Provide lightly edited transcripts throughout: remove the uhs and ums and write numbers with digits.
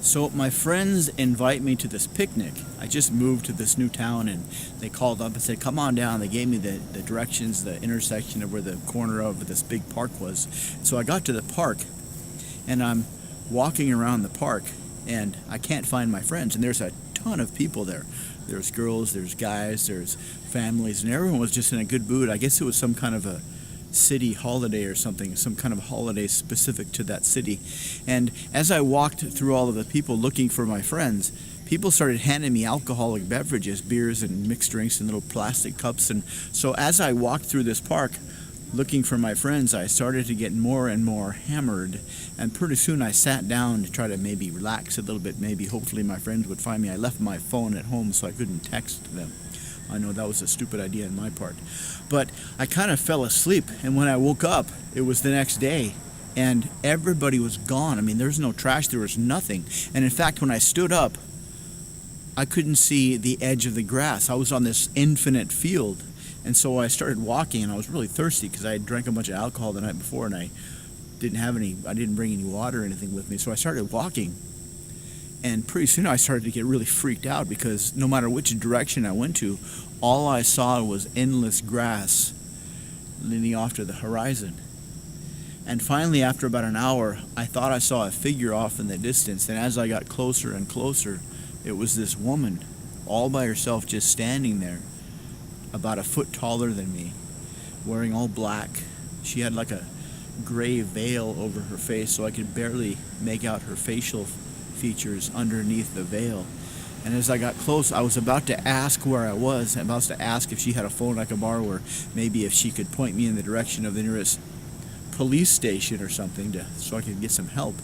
So my friends invite me to this picnic. I just moved to this new town and they called up and said, come on down. They gave me the directions, the intersection of where the corner of this big park was. So I got to the park and I'm walking around the park and I can't find my friends. And there's a ton of people there. There's girls, there's guys, there's families, and everyone was just in a good mood. I guess it was some kind of a city holiday or something, some kind of holiday specific to that city. And as I walked through all of the people looking for my friends, people started handing me alcoholic beverages, beers and mixed drinks in little plastic cups. And so as I walked through this park looking for my friends, I started to get more and more hammered. And pretty soon I sat down to try to maybe relax a little bit. Maybe hopefully my friends would find me. I left my phone at home so I couldn't text them. I know that was a stupid idea on my part. But I kind of fell asleep, and when I woke up, it was the next day, and everybody was gone. I mean, there was no trash, there was nothing. And in fact, when I stood up, I couldn't see the edge of the grass. I was on this infinite field. And so I started walking, and I was really thirsty because I had drank a bunch of alcohol the night before, and I didn't bring any water or anything with me. So I started walking. And pretty soon I started to get really freaked out because no matter which direction I went to, all I saw was endless grass leading off to the horizon. And finally, after about an hour, I thought I saw a figure off in the distance. And as I got closer and closer, it was this woman all by herself just standing there, about a foot taller than me, wearing all black. She had like a gray veil over her face, so I could barely make out her facial features underneath the veil. And as I got close, I was about to ask where I was. I was about to ask if she had a phone I could borrow, or maybe if she could point me in the direction of the nearest police station or something so I could get some help.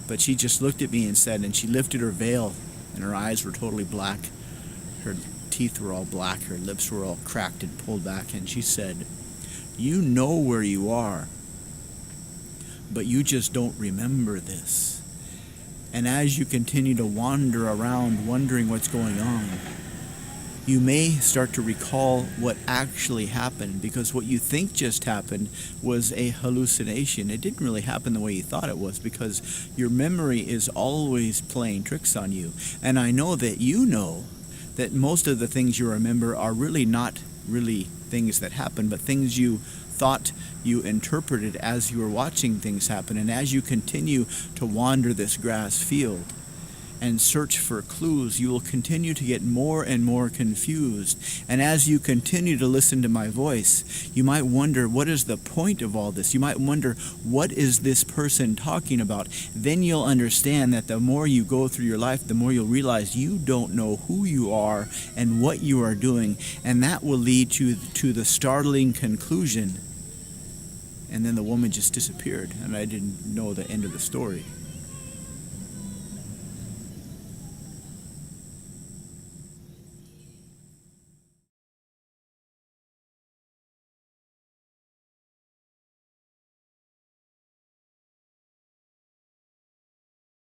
But she just looked at me and said, and she lifted her veil, and her eyes were totally black. Her teeth were all black. Her lips were all cracked and pulled back. And she said, "You know where you are, but you just don't remember this. And as you continue to wander around wondering what's going on, you may start to recall what actually happened, because what you think just happened was a hallucination. It didn't really happen the way you thought it was, because your memory is always playing tricks on you. And I know that you know that most of the things you remember are really not really things that happen, but things you thought you interpreted as you were watching things happen. And as you continue to wander this grass field and search for clues, you will continue to get more and more confused. And as you continue to listen to my voice, you might wonder, what is the point of all this? You might wonder, what is this person talking about? Then you'll understand that the more you go through your life, the more you'll realize you don't know who you are and what you are doing. And that will lead to the startling conclusion. And then the woman just disappeared, and I didn't know the end of the story.